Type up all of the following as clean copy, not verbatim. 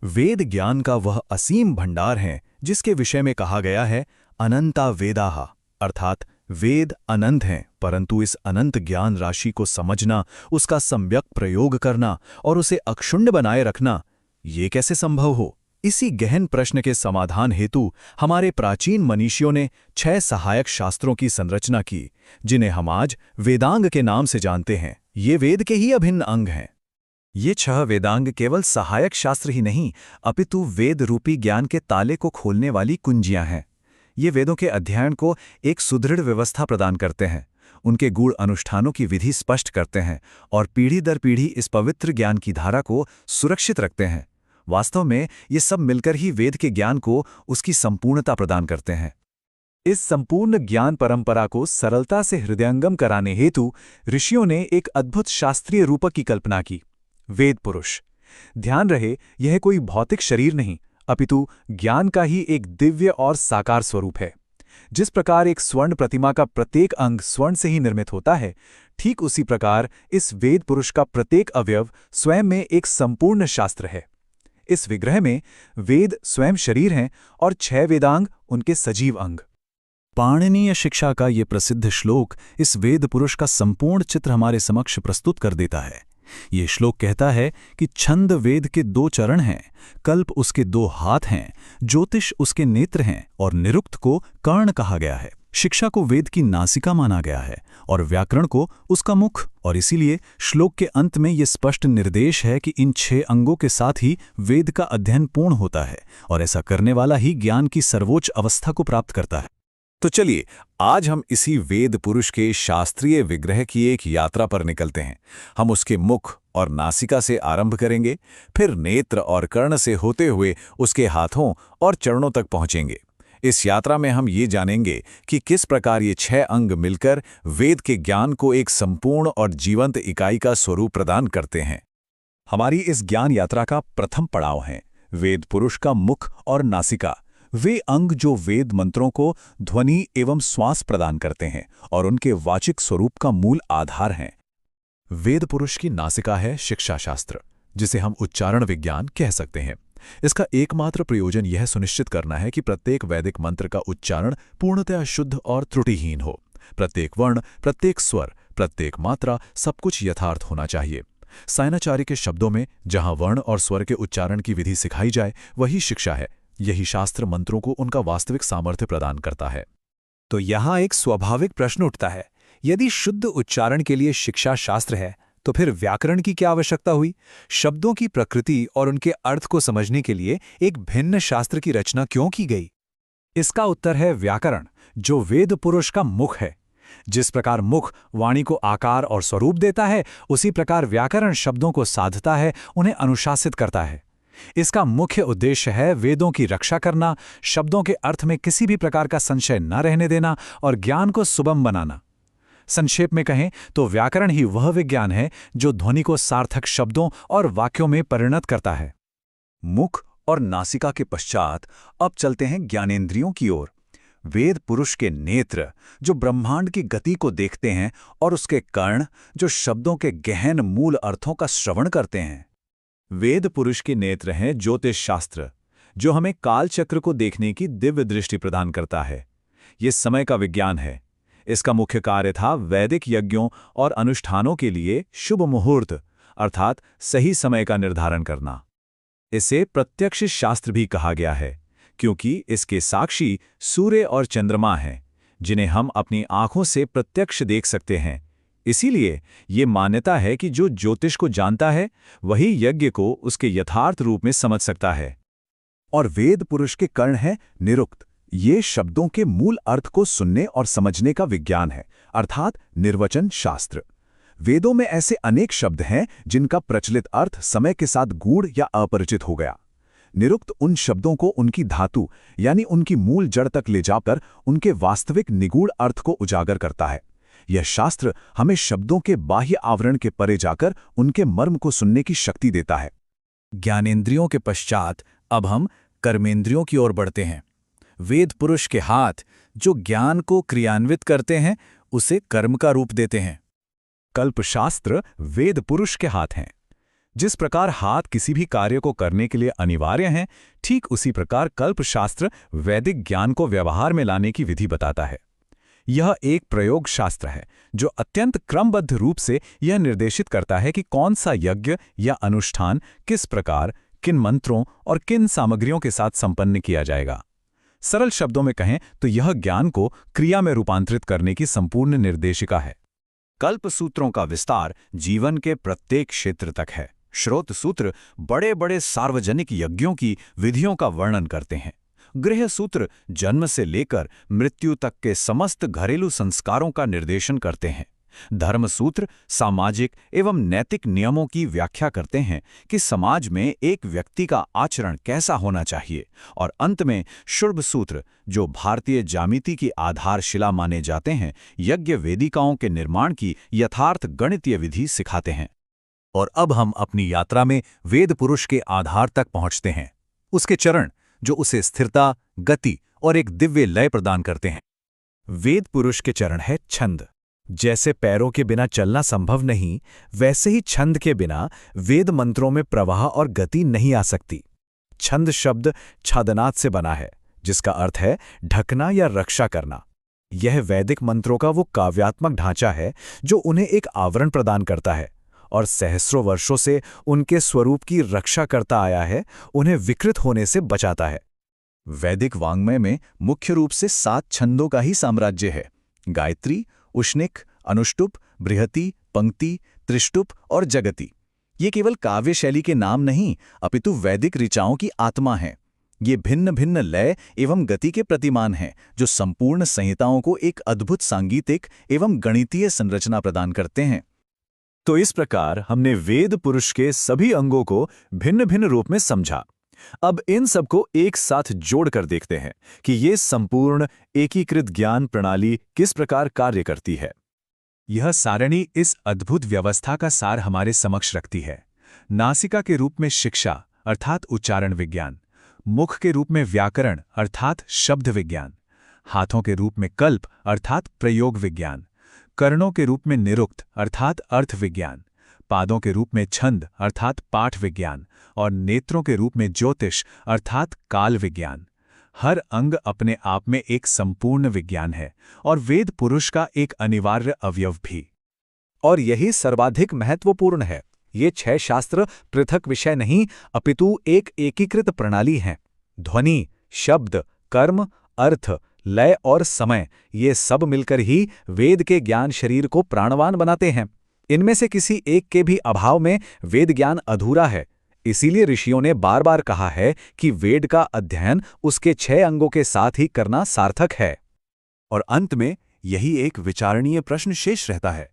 वेद ज्ञान का वह असीम भंडार है जिसके विषय में कहा गया है अनंता वेदाः, अर्थात वेद अनंत हैं, परंतु इस अनंत ज्ञान राशि को समझना, उसका सम्यक प्रयोग करना और उसे अक्षुण्ण बनाए रखना, ये कैसे संभव हो? इसी गहन प्रश्न के समाधान हेतु हमारे प्राचीन मनीषियों ने 6 सहायक शास्त्रों की संरचना की, जिन्हें हम आज वेदांग के नाम से जानते हैं। ये वेद के ही अभिन्न अंग हैं। ये 6 वेदांग केवल सहायक शास्त्र ही नहीं, अपितु वेद रूपी ज्ञान के ताले को खोलने वाली कुंजियां हैं। ये वेदों के अध्ययन को एक सुदृढ़ व्यवस्था प्रदान करते हैं, उनके गूढ़ अनुष्ठानों की विधि स्पष्ट करते हैं और पीढ़ी दर पीढ़ी इस पवित्र ज्ञान की धारा को सुरक्षित रखते हैं। वास्तव में ये सब मिलकर ही वेद के ज्ञान को उसकी संपूर्णता प्रदान करते हैं। इस संपूर्ण ज्ञान परंपरा को सरलता से हृदयंगम कराने हेतु ऋषियों ने एक अद्भुत शास्त्रीय रूपक की कल्पना की, वेद पुरुष। ध्यान रहे, यह कोई भौतिक शरीर नहीं, अपितु ज्ञान का ही एक दिव्य और साकार स्वरूप है। जिस प्रकार एक स्वर्ण प्रतिमा का प्रत्येक अंग स्वर्ण से ही निर्मित होता है, ठीक उसी प्रकार इस वेद पुरुष का प्रत्येक अवयव स्वयं में एक संपूर्ण शास्त्र है। इस विग्रह में वेद स्वयं शरीर हैं और 6 वेदांग उनके सजीव अंग। पाणिनीय शिक्षा का ये प्रसिद्ध श्लोक इस वेद पुरुष का संपूर्ण चित्र हमारे समक्ष प्रस्तुत कर देता है। ये श्लोक कहता है कि छंद वेद के 2 चरण हैं, कल्प उसके 2 हाथ हैं, ज्योतिष उसके नेत्र हैं और निरुक्त को कर्ण कहा गया है। शिक्षा को वेद की नासिका माना गया है और व्याकरण को उसका मुख, और इसीलिए श्लोक के अंत में ये स्पष्ट निर्देश है कि इन 6 अंगों के साथ ही वेद का अध्ययन पूर्ण होता है और ऐसा करने वाला ही ज्ञान की सर्वोच्च अवस्था को प्राप्त करता है। तो चलिए, आज हम इसी वेद पुरुष के शास्त्रीय विग्रह की एक यात्रा पर निकलते हैं। हम उसके मुख और नासिका से आरंभ करेंगे, फिर नेत्र और कर्ण से होते हुए उसके हाथों और चरणों तक पहुंचेंगे। इस यात्रा में हम ये जानेंगे कि किस प्रकार ये 6 अंग मिलकर वेद के ज्ञान को एक संपूर्ण और जीवंत इकाई का स्वरूप प्रदान करते हैं। हमारी इस ज्ञान यात्रा का प्रथम पड़ाव है वेद पुरुष का मुख और नासिका। वे अंग जो वेद मंत्रों को ध्वनि एवं श्वास प्रदान करते हैं और उनके वाचिक स्वरूप का मूल आधार हैं। वेद पुरुष की नासिका है शिक्षा शास्त्र, जिसे हम उच्चारण विज्ञान कह सकते हैं। इसका एकमात्र प्रयोजन यह सुनिश्चित करना है कि प्रत्येक वैदिक मंत्र का उच्चारण पूर्णतया शुद्ध और त्रुटिहीन हो। प्रत्येक वर्ण, प्रत्येक स्वर, प्रत्येक मात्रा, सब कुछ यथार्थ होना चाहिए। सायणाचार्य के शब्दों में जहां वर्ण और स्वर के उच्चारण की विधि सिखाई जाए, वही शिक्षा है। यही शास्त्र मंत्रों को उनका वास्तविक सामर्थ्य प्रदान करता है। तो यहाँ एक स्वाभाविक प्रश्न उठता है, यदि शुद्ध उच्चारण के लिए शिक्षा शास्त्र है, तो फिर व्याकरण की क्या आवश्यकता हुई? शब्दों की प्रकृति और उनके अर्थ को समझने के लिए एक भिन्न शास्त्र की रचना क्यों की गई? इसका उत्तर है व्याकरण, जो वेद पुरुष का मुख है। जिस प्रकार मुख वाणी को आकार और स्वरूप देता है, उसी प्रकार व्याकरण शब्दों को साधता है, उन्हें अनुशासित करता है। इसका मुख्य उद्देश्य है वेदों की रक्षा करना, शब्दों के अर्थ में किसी भी प्रकार का संशय न रहने देना और ज्ञान को सुगम बनाना। संक्षेप में कहें तो व्याकरण ही वह विज्ञान है जो ध्वनि को सार्थक शब्दों और वाक्यों में परिणत करता है। मुख और नासिका के पश्चात अब चलते हैं ज्ञानेंद्रियों की ओर। वेद पुरुष के नेत्र जो ब्रह्मांड की गति को देखते हैं और उसके कर्ण जो शब्दों के गहन मूल अर्थों का श्रवण करते हैं। वेद पुरुष के नेत्र हैं ज्योतिष शास्त्र, जो हमें कालचक्र को देखने की दिव्य दृष्टि प्रदान करता है। ये समय का विज्ञान है। इसका मुख्य कार्य था वैदिक यज्ञों और अनुष्ठानों के लिए शुभ मुहूर्त अर्थात सही समय का निर्धारण करना। इसे प्रत्यक्ष शास्त्र भी कहा गया है, क्योंकि इसके साक्षी सूर्य और चंद्रमा हैं, जिन्हें हम अपनी आंखों से प्रत्यक्ष देख सकते हैं। इसीलिए ये मान्यता है कि जो ज्योतिष को जानता है, वही यज्ञ को उसके यथार्थ रूप में समझ सकता है। और वेद पुरुष के कर्ण हैं निरुक्त। ये शब्दों के मूल अर्थ को सुनने और समझने का विज्ञान है, अर्थात निर्वचन शास्त्र। वेदों में ऐसे अनेक शब्द हैं जिनका प्रचलित अर्थ समय के साथ गूढ़ या अपरिचित हो गया। निरुक्त उन शब्दों को उनकी धातु यानी उनकी मूल जड़ तक ले जाकर उनके वास्तविक निगूढ़ अर्थ को उजागर करता है। यह शास्त्र हमें शब्दों के बाह्य आवरण के परे जाकर उनके मर्म को सुनने की शक्ति देता है। ज्ञानेंद्रियों के पश्चात अब हम कर्मेंद्रियों की ओर बढ़ते हैं। वेद पुरुष के हाथ जो ज्ञान को क्रियान्वित करते हैं, उसे कर्म का रूप देते हैं। कल्पशास्त्र वेद पुरुष के हाथ हैं। जिस प्रकार हाथ किसी भी कार्य को करने के लिए अनिवार्य हैं, ठीक उसी प्रकार कल्पशास्त्र वैदिक ज्ञान को व्यवहार में लाने की विधि बताता है। यह एक प्रयोग शास्त्र है जो अत्यंत क्रमबद्ध रूप से यह निर्देशित करता है कि कौन सा यज्ञ या अनुष्ठान किस प्रकार, किन मंत्रों और किन सामग्रियों के साथ संपन्न किया जाएगा। सरल शब्दों में कहें तो यह ज्ञान को क्रिया में रूपांतरित करने की संपूर्ण निर्देशिका है। कल्प सूत्रों का विस्तार जीवन के प्रत्येक क्षेत्र तक है। श्रोत सूत्र बड़े बड़े सार्वजनिक यज्ञों की विधियों का वर्णन करते हैं। गृह सूत्र जन्म से लेकर मृत्यु तक के समस्त घरेलू संस्कारों का निर्देशन करते हैं। धर्म सूत्र सामाजिक एवं नैतिक नियमों की व्याख्या करते हैं कि समाज में एक व्यक्ति का आचरण कैसा होना चाहिए। और अंत में शुर्भ सूत्र, जो भारतीय ज्यामिति की आधारशिला माने जाते हैं, यज्ञ वेदिकाओं के निर्माण की यथार्थ गणितीय विधि सिखाते हैं। और अब हम अपनी यात्रा में वेद पुरुष के आधार तक पहुंचते हैं, उसके चरण जो उसे स्थिरता, गति और एक दिव्य लय प्रदान करते हैं। वेद पुरुष के चरण है छंद। जैसे पैरों के बिना चलना संभव नहीं, वैसे ही छंद के बिना वेद मंत्रों में प्रवाह और गति नहीं आ सकती। छंद शब्द छादनाद से बना है, जिसका अर्थ है ढकना या रक्षा करना। यह वैदिक मंत्रों का वो काव्यात्मक ढांचा है जो उन्हें एक आवरण प्रदान करता है और सहस्रों वर्षों से उनके स्वरूप की रक्षा करता आया है, उन्हें विकृत होने से बचाता है। वैदिक वाङ्मय में मुख्य रूप से 7 छंदों का ही साम्राज्य है: गायत्री, उष्णिक, अनुष्टुप, बृहति, पंक्ति, त्रिष्टुप और जगति। ये केवल काव्य शैली के नाम नहीं, अपितु वैदिक ऋचाओं की आत्मा हैं। ये भिन्न भिन्न लय एवं गति के प्रतिमान हैं, जो संपूर्ण संहिताओं को एक अद्भुत सांगीतिक एवं गणितीय संरचना प्रदान करते हैं। तो इस प्रकार हमने वेद पुरुष के सभी अंगों को भिन्न भिन्न रूप में समझा। अब इन सबको एक साथ जोड़कर देखते हैं कि ये संपूर्ण एकीकृत ज्ञान प्रणाली किस प्रकार कार्य करती है। यह सारणी इस अद्भुत व्यवस्था का सार हमारे समक्ष रखती है। नासिका के रूप में शिक्षा अर्थात उच्चारण विज्ञान, मुख के रूप में व्याकरण अर्थात शब्द विज्ञान, हाथों के रूप में कल्प अर्थात प्रयोग विज्ञान, कर्णों के रूप में निरुक्त अर्थात अर्थ विज्ञान, पादों के रूप में छंद अर्थात पाठ विज्ञान और नेत्रों के रूप में ज्योतिष अर्थात काल विज्ञान। हर अंग अपने आप में एक संपूर्ण विज्ञान है और वेद पुरुष का एक अनिवार्य अवयव भी। और यही सर्वाधिक महत्वपूर्ण है। ये 6 शास्त्र पृथक विषय नहीं, अपितु एक एकीकृत प्रणाली हैं। ध्वनि, शब्द, कर्म, अर्थ, लय और समय, ये सब मिलकर ही वेद के ज्ञान शरीर को प्राणवान बनाते हैं। इनमें से किसी एक के भी अभाव में वेद ज्ञान अधूरा है। इसीलिए ऋषियों ने बार बार कहा है कि वेद का अध्ययन उसके 6 अंगों के साथ ही करना सार्थक है। और अंत में यही एक विचारणीय प्रश्न शेष रहता है: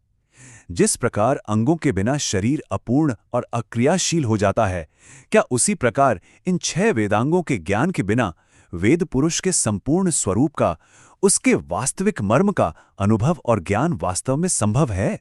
जिस प्रकार अंगों के बिना शरीर अपूर्ण और अक्रियाशील हो जाता है, क्या उसी प्रकार इन 6 वेदांगों के ज्ञान के बिना वेद पुरुष के संपूर्ण स्वरूप का, उसके वास्तविक मर्म का अनुभव और ज्ञान वास्तव में संभव है?